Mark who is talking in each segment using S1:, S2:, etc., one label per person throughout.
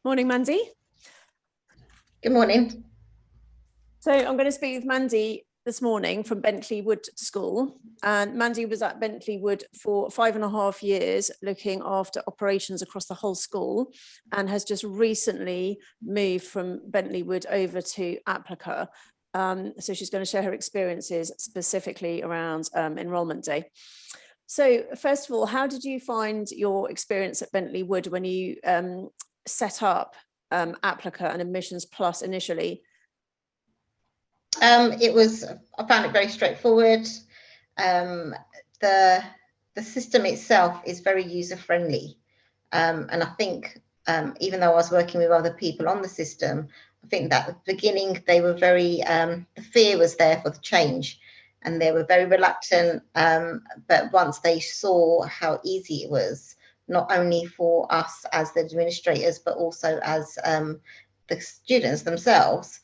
S1: Morning, Mandy.
S2: Good morning.
S1: So I'm going to speak with Mandy this morning from Bentley Wood School. And Mandy was at Bentley Wood for 5.5 years, looking after operations across the whole school, and has just recently moved from Bentley Wood over to Applica. So she's going to share her experiences specifically around Enrolment Day. So first of all, how did you find your experience at Bentley Wood when you set up Applica and Admissions Plus initially?
S2: I found it very straightforward. The system itself is very user-friendly. And I think even though I was working with other people on the system, I think that at the beginning they were very, the fear was there for the change and they were very reluctant. But once they saw how easy it was, not only for us as the administrators, but also as the students themselves,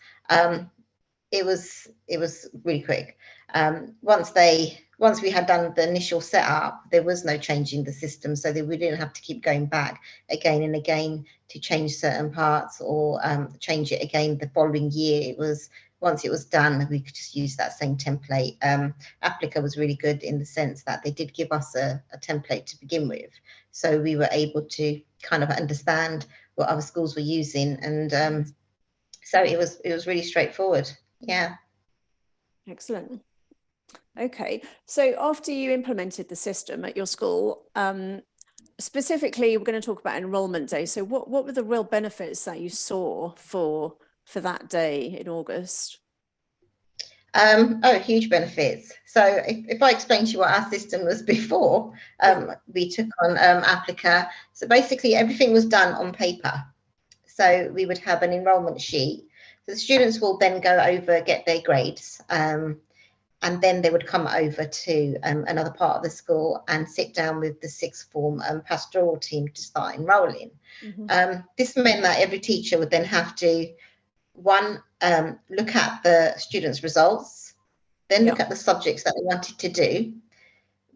S2: it was really quick. Once we had done the initial setup, there was no changing the system, so that we didn't have to keep going back again and again to change certain parts or change it again the following year. It was, once it was done, we could just use that same template. Applica was really good in the sense that they did give us a template to begin with, so we were able to kind of understand what other schools were using, and so it was really straightforward. Yeah.
S1: Excellent. Okay, so after you implemented the system at your school, specifically, we're going to talk about Enrolment Day. So what were the real benefits that you saw for that day in August?
S2: Huge benefits. So if I explain to you what our system was before, we took on Applica. So basically everything was done on paper. So we would have an enrolment sheet. So the students will then go over, get their grades, and then they would come over to another part of the school and sit down with the sixth form pastoral team to start enrolling. Mm-hmm. This meant that every teacher would then have to, one, look at the students' results, then look at the subjects that they wanted to do,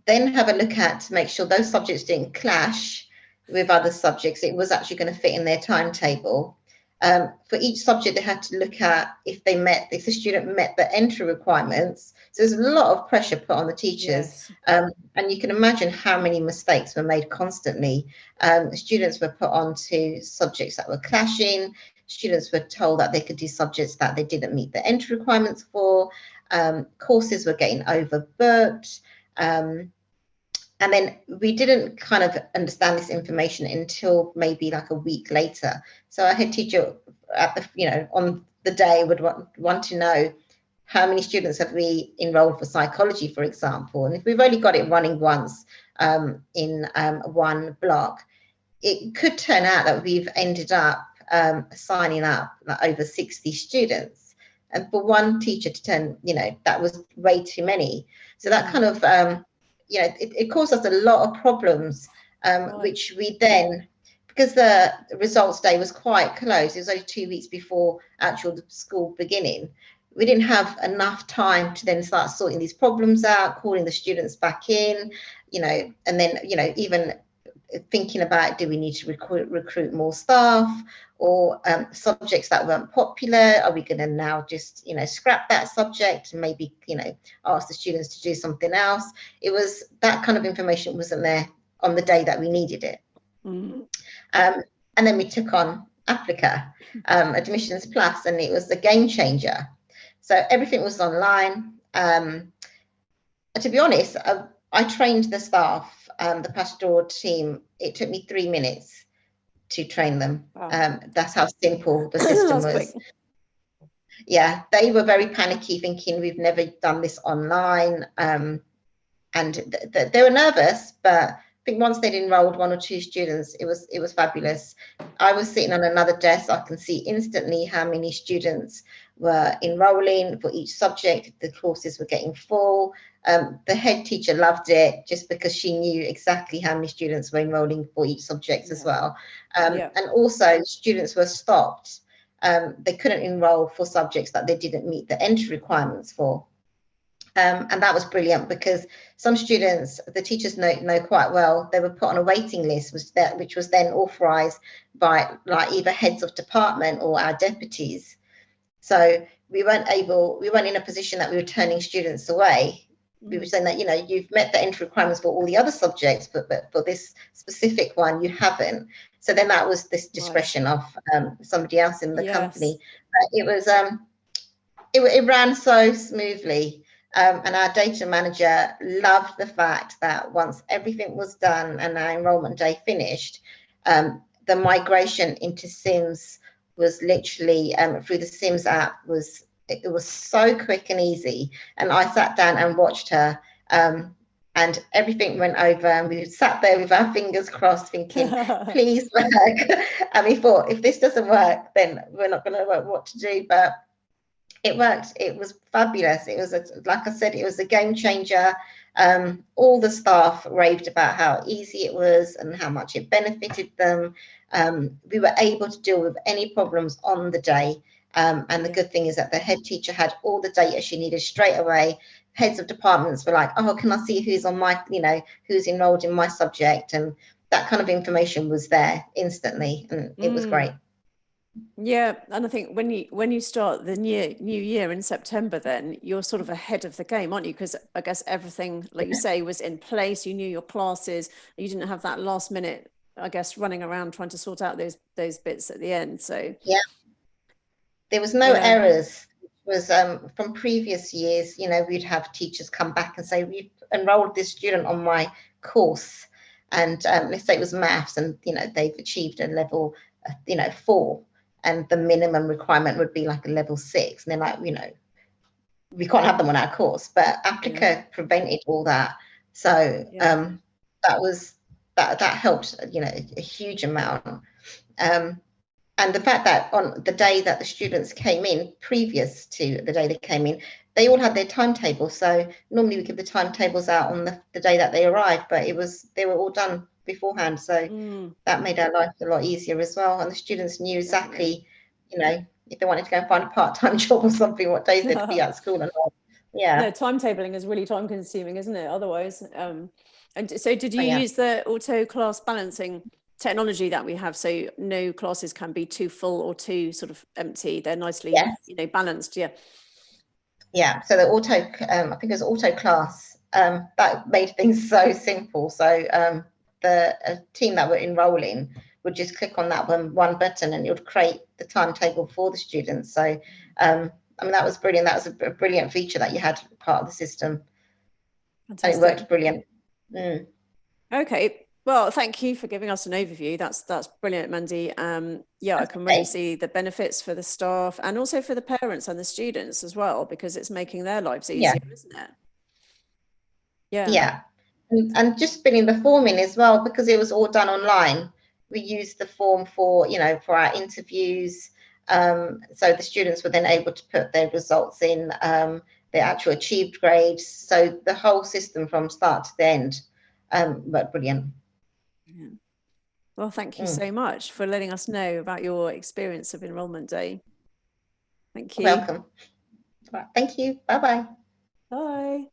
S2: then have a look at to make sure those subjects didn't clash with other subjects. It was actually going to fit in their timetable. For each subject, they had to look at if the student met the entry requirements. So there's a lot of pressure put on the teachers. Yes. And you can imagine how many mistakes were made constantly. Students were put onto subjects that were clashing. Students were told that they could do subjects that they didn't meet the entry requirements for. Courses were getting overbooked. And then we didn't kind of understand this information until maybe like a week later. So our head teacher at the, on the day would want to know how many students have we enrolled for psychology, for example. And if we've only got it running once in one block, it could turn out that we've ended up signing up like over 60 students. And for one teacher to turn, that was way too many. So that kind of, it caused us a lot of problems, which we then, because the results day was quite close, it was only 2 weeks before actual school beginning, we didn't have enough time to then start sorting these problems out, calling the students back in, and then, even thinking about, do we need to recruit more staff, or subjects that weren't popular, are we going to now just scrap that subject and maybe ask the students to do something else? It was that kind of information wasn't there on the day that we needed it. Mm-hmm. And then we took on Applica, Admissions Plus, and it was a game changer. So everything was online. To be honest, I trained the staff, the pastoral team. It took me 3 minutes to train them. Wow. That's how simple the system was. Quick. Yeah, they were very panicky, thinking we've never done this online, and they were nervous. But I think once they'd enrolled 1 or 2 students, it was fabulous. I was sitting on another desk. I can see instantly how many students were enrolling for each subject. The courses were getting full. The head teacher loved it just because she knew exactly how many students were enrolling for each subject as well. And also students were stopped. They couldn't enroll for subjects that they didn't meet the entry requirements for. And that was brilliant because some students, the teachers know quite well, they were put on a waiting list, which was then authorised by like either heads of department or our deputies. So we weren't in a position that we were turning students away. We were saying that, you've met the entry requirements for all the other subjects, but for this specific one, you haven't. So then that was this discretion of somebody else in the company. It was it ran so smoothly. And our data manager loved the fact that once everything was done and our enrolment day finished, the migration into Sims was literally through the Sims app it was so quick and easy. And I sat down and watched her, and everything went over, and we sat there with our fingers crossed, thinking, "Please work." And we thought, if this doesn't work, then we're not going to know what to do. But it worked. It was fabulous. It was, like I said, it was a game changer. All the staff raved about how easy it was and how much it benefited them. We were able to deal with any problems on the day. And the good thing is that the head teacher had all the data she needed straight away. Heads of departments were like, "Oh, can I see who's on my, who's enrolled in my subject?" And that kind of information was there instantly, and it was great.
S1: Yeah, and I think when you start the new year in September, then you're sort of ahead of the game, aren't you? Because I guess everything, like you say, was in place. You knew your classes. You didn't have that last minute, I guess, running around trying to sort out those bits at the end. So
S2: yeah, there was no errors. It was from previous years. We'd have teachers come back and say, "We've enrolled this student on my course," and let's say it was maths, and they've achieved a level, 4. And the minimum requirement would be like a level 6. And they're like, we can't have them on our course. But Applica prevented all that. So that helped, a huge amount. And the fact that on the day that the students came in, previous to the day they came in, they all had their timetable. So normally we give the timetables out on the day that they arrived, but they were all done beforehand. So that made our life a lot easier as well. And the students knew exactly, if they wanted to go and find a part-time job or something, what days they'd be at school and all. Yeah.
S1: No, timetabling is really time consuming, isn't it? Otherwise. And so did you use the auto class balancing technology that we have, so no classes can be too full or too sort of empty? They're nicely, balanced.
S2: Yeah. So the auto, I think it was auto class, that made things so simple. So the team that were enrolling would just click on that one button and it would create the timetable for the students. So that was brilliant. That was a brilliant feature that you had part of the system. Fantastic. And it worked brilliant.
S1: Okay. Well, thank you for giving us an overview. That's brilliant, Mandy. I can really see the benefits for the staff and also for the parents and the students as well, because it's making their lives easier, isn't it?
S2: Yeah. And just filling the form in as well, because it was all done online. We used the form for our interviews. So the students were then able to put their results in, their actual achieved grades. So the whole system from start to the end worked brilliant.
S1: Yeah. Well, thank you so much for letting us know about your experience of Enrolment Day. Thank you.
S2: You're welcome. Thank you. Bye-bye.
S1: Bye.